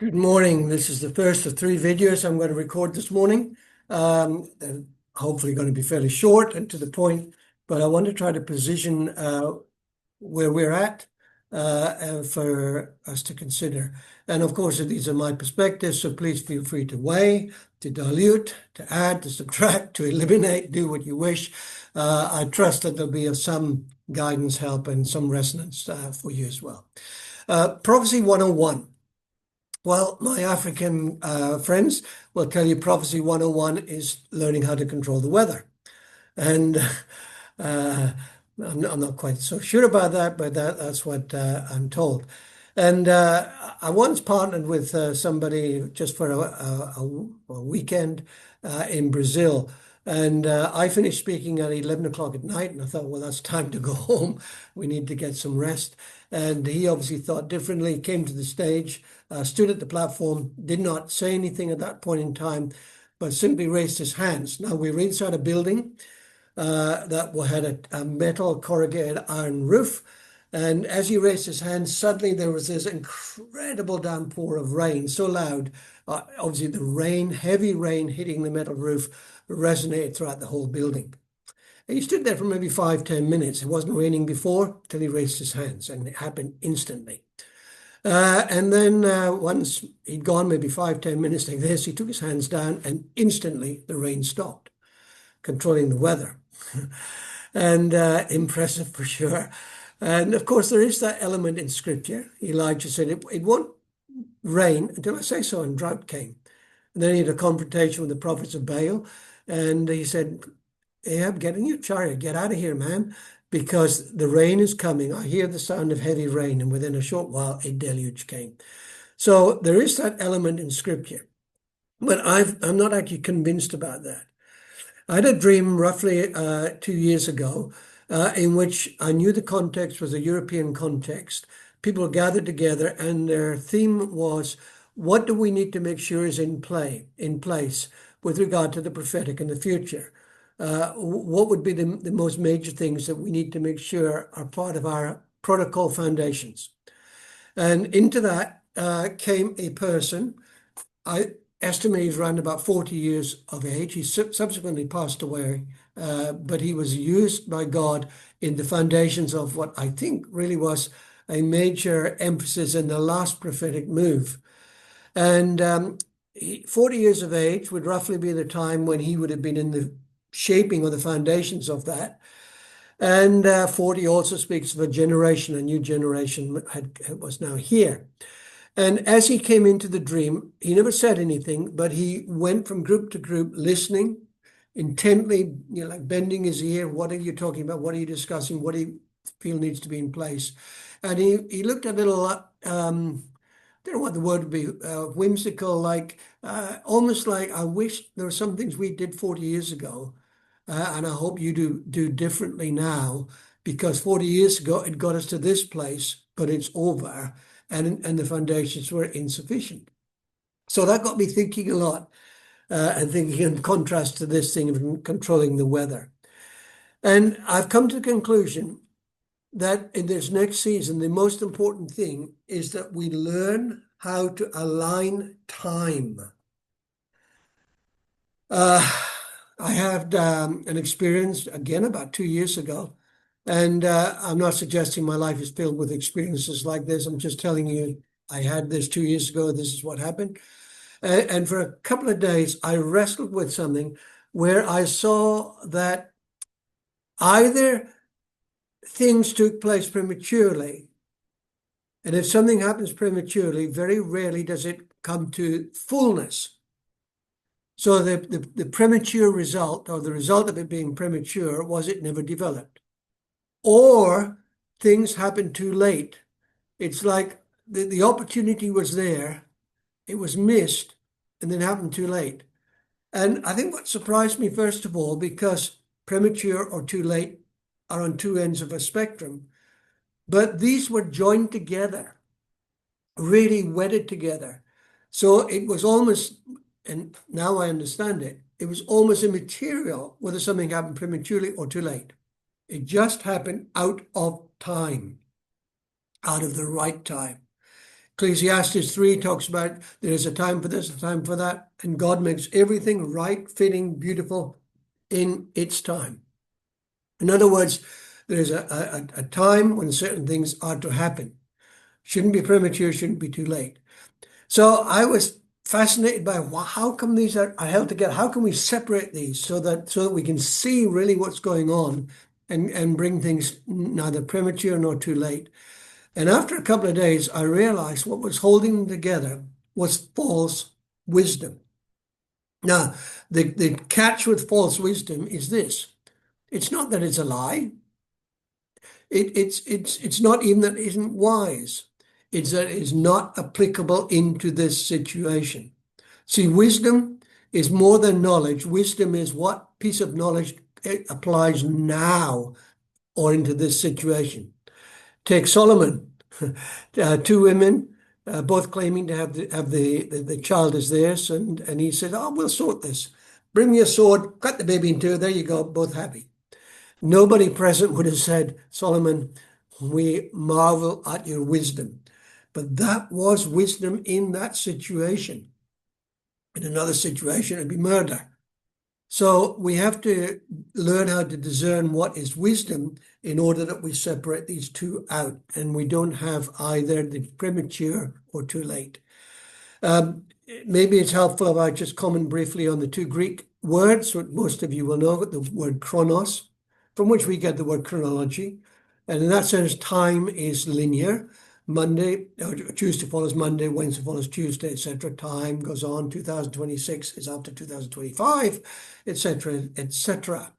Good morning. This is the first of three videos I'm going to record this morning. They're hopefully going to be fairly short and to the point, but I want to try to position where we're at for us to consider. And of course, these are my perspectives, so please feel free to weigh, to dilute, to add, to subtract, to eliminate, do what you wish. I trust that there'll be of some guidance, help, and some resonance for you as well. Prophecy 101. Well, my African friends will tell you Prophecy 101 is learning how to control the weather. And I'm not quite so sure about that, but that's what I'm told. And I once partnered with somebody just for a weekend in Brazil. And I finished speaking at 11 o'clock at night, and I thought, well, that's time to go home. We need to get some rest. And he obviously thought differently, came to the stage, stood at the platform, did not say anything at that point in time, but simply raised his hands. Now, we were inside a building that had a metal corrugated iron roof. And as he raised his hands, suddenly there was this incredible downpour of rain, so loud. Obviously, the rain, heavy rain hitting the metal roof, resonated throughout the whole building. And he stood there for maybe 5-10 minutes. It wasn't raining before till he raised his hands, and it happened instantly. And then once he'd gone maybe 5-10 minutes like this, he took his hands down, and instantly the rain stopped, controlling the weather. And impressive for sure. And of course, there is that element in scripture. Elijah said, it won't rain until I say so, and drought came. And then he had a confrontation with the prophets of Baal. And he said, Ahab, get in your chariot, get out of here, man, because the rain is coming. I hear the sound of heavy rain. And within a short while, a deluge came. So there is that element in scripture. But I'm not actually convinced about that. I had a dream roughly 2 years ago in which I knew the context was a European context. People gathered together, and their theme was, what do we need to make sure is in place with regard to the prophetic in the future? What would be the most major things that we need to make sure are part of our protocol foundations? And into that came a person. I estimate he's around about 40 years of age. He subsequently passed away, but he was used by God in the foundations of what I think really was a major emphasis in the last prophetic move. And 40 years of age would roughly be the time when he would have been in the shaping of the foundations of that. And 40 also speaks of a generation, a new generation was now here. And as he came into the dream, he never said anything, but he went from group to group, listening intently, like bending his ear. What are you talking about? What are you discussing? What do you feel needs to be in place? And he looked a little, I don't know what the word would be, whimsical, like almost like, I wish there were some things we did 40 years ago, and I hope you do differently now, because 40 years ago it got us to this place, but it's over. And the foundations were insufficient. So that got me thinking a lot, and thinking in contrast to this thing of controlling the weather. And I've come to the conclusion that in this next season, the most important thing is that we learn how to align time. I had an experience, again, about 2 years ago. And I'm not suggesting my life is filled with experiences like this. I'm just telling you, I had this 2 years ago. This is what happened. And for a couple of days, I wrestled with something where I saw that either things took place prematurely. And if something happens prematurely, very rarely does it come to fullness. So the premature result, or the result of it being premature, was it never developed. Or things happened too late. It's like the opportunity was there, it was missed, and then happened too late. And I think what surprised me, first of all, because premature or too late are on two ends of a spectrum, but these were joined together, really wedded together. So it was almost, and now I understand it, it was almost immaterial whether something happened prematurely or too late. It just happened out of time, out of the right time. Ecclesiastes 3 talks about there's a time for this, a time for that, and God makes everything right, fitting, beautiful in its time. In other words, there's a time when certain things are to happen. Shouldn't be premature, shouldn't be too late. So I was fascinated by how come these are held together? How can we separate these so that we can see really what's going on and bring things neither premature nor too late? And after a couple of days, I realized what was holding them together was false wisdom. Now, the catch with false wisdom is this. It's not that it's a lie. It's not even that it isn't wise. It's that it's not applicable into this situation. See, wisdom is more than knowledge. Wisdom is what piece of knowledge it applies now or into this situation. Take Solomon, two women, both claiming to have the child as theirs, and he said, "Oh, we'll sort this. Bring me a sword, cut the baby in two. There you go, both happy." Nobody present would have said, "Solomon, we marvel at your wisdom." But that was wisdom in that situation. In another situation, it'd be murder. So we have to learn how to discern what is wisdom in order that we separate these two out and we don't have either the premature or too late. Maybe it's helpful if I just comment briefly on the two Greek words, what most of you will know, the word chronos, from which we get the word chronology. And in that sense, time is linear. Monday, or Tuesday follows Monday, Wednesday follows Tuesday, etc. Time goes on. 2026 is after 2025, etc., etc.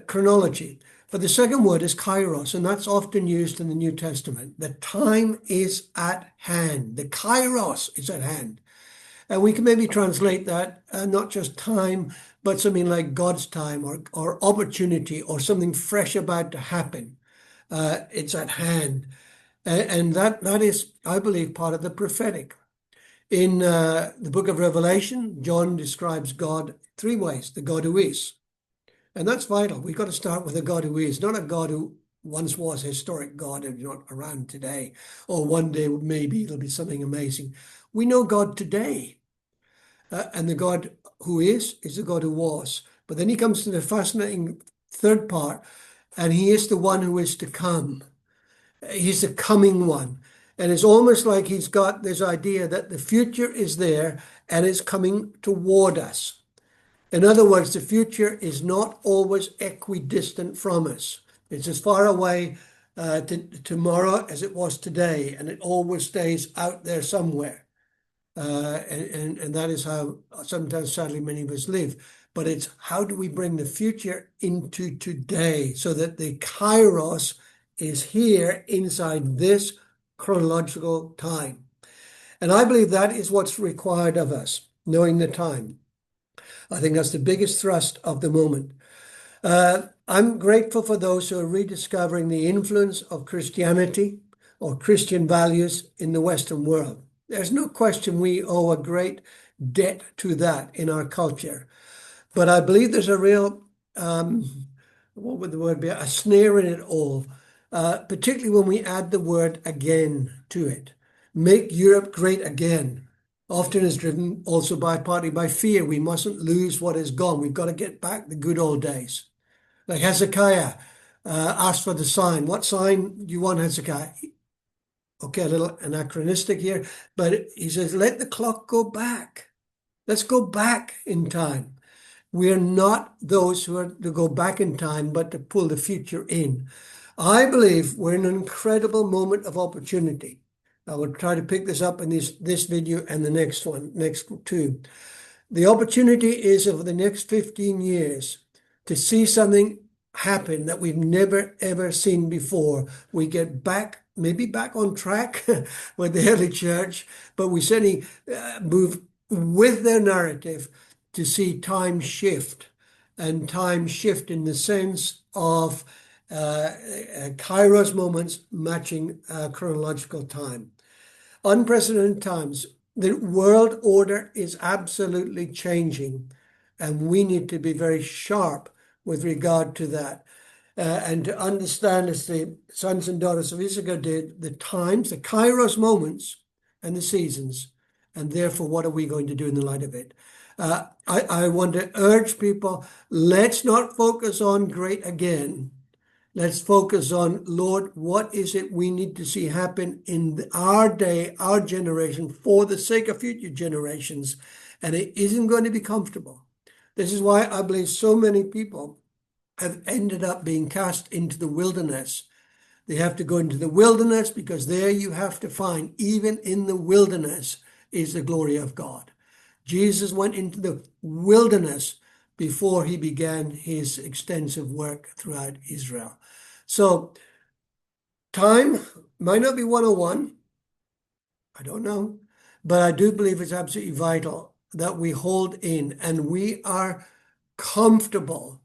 Chronology. But the second word is kairos, and that's often used in the New Testament. The time is at hand. The kairos is at hand. And we can maybe translate that not just time, but something like God's time or opportunity or something fresh about to happen. It's at hand. And that is, I believe, part of the prophetic. In the book of Revelation, John describes God three ways: the God who is. And that's vital. We've got to start with a God who is, not a God who once was a historic God and not around today, or one day maybe it'll be something amazing. We know God today. And the God who is the God who was. But then he comes to the fascinating third part, and he is the one who is to come. He's the coming one. And it's almost like he's got this idea that the future is there and it's coming toward us. In other words, the future is not always equidistant from us. It's as far away tomorrow as it was today, and it always stays out there somewhere. And that is how sometimes, sadly, many of us live. But it's how do we bring the future into today so that the kairos is here inside this chronological time. And I believe that is what's required of us, knowing the time. I think that's the biggest thrust of the moment. I'm grateful for those who are rediscovering the influence of Christianity or Christian values in the Western world. There's no question we owe a great debt to that in our culture. But I believe there's a real, what would the word be, a snare in it all, particularly when we add the word again to it. Make Europe great again. Often is driven also partly by fear. We mustn't lose what is gone. We've got to get back the good old days. Like Hezekiah asked for the sign. What sign do you want, Hezekiah? Okay, a little anachronistic here, but he says, let the clock go back. Let's go back in time. We are not those who are to go back in time, but to pull the future in. I believe we're in an incredible moment of opportunity. I will try to pick this up in this video and the next two. The opportunity is over the next 15 years to see something happen that we've never, ever seen before. We get back, maybe back on track with the early church, but we certainly move with their narrative to see time shift, and time shift in the sense of kairos moments matching chronological time. Unprecedented times. The world order is absolutely changing, and we need to be very sharp with regard to that. and to understand, as the sons and daughters of Issachar did, the times, the kairos moments and the seasons, and therefore what are we going to do in the light of it? I want to urge people, let's not focus on great again. Let's focus on, Lord, what is it we need to see happen in our day, our generation, for the sake of future generations? And it isn't going to be comfortable. This is why I believe so many people have ended up being cast into the wilderness. They have to go into the wilderness because there you have to find, even in the wilderness, is the glory of God. Jesus went into the wilderness before he began his extensive work throughout Israel. So time might not be 101. I don't know. But I do believe it's absolutely vital that we hold in and we are comfortable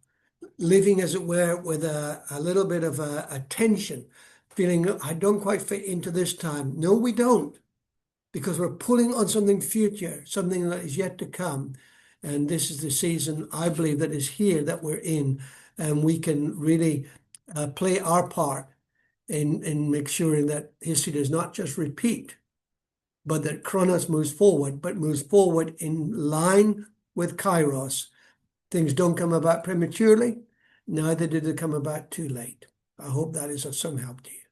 living, as it were, with a little bit of a tension, feeling I don't quite fit into this time. No, we don't, because we're pulling on something future, something that is yet to come. And this is the season, I believe, that is here that we're in. And we can really play our part in make sure that history does not just repeat, but that Chronos moves forward, but moves forward in line with Kairos. Things don't come about prematurely, neither did they come about too late. I hope that is of some help to you.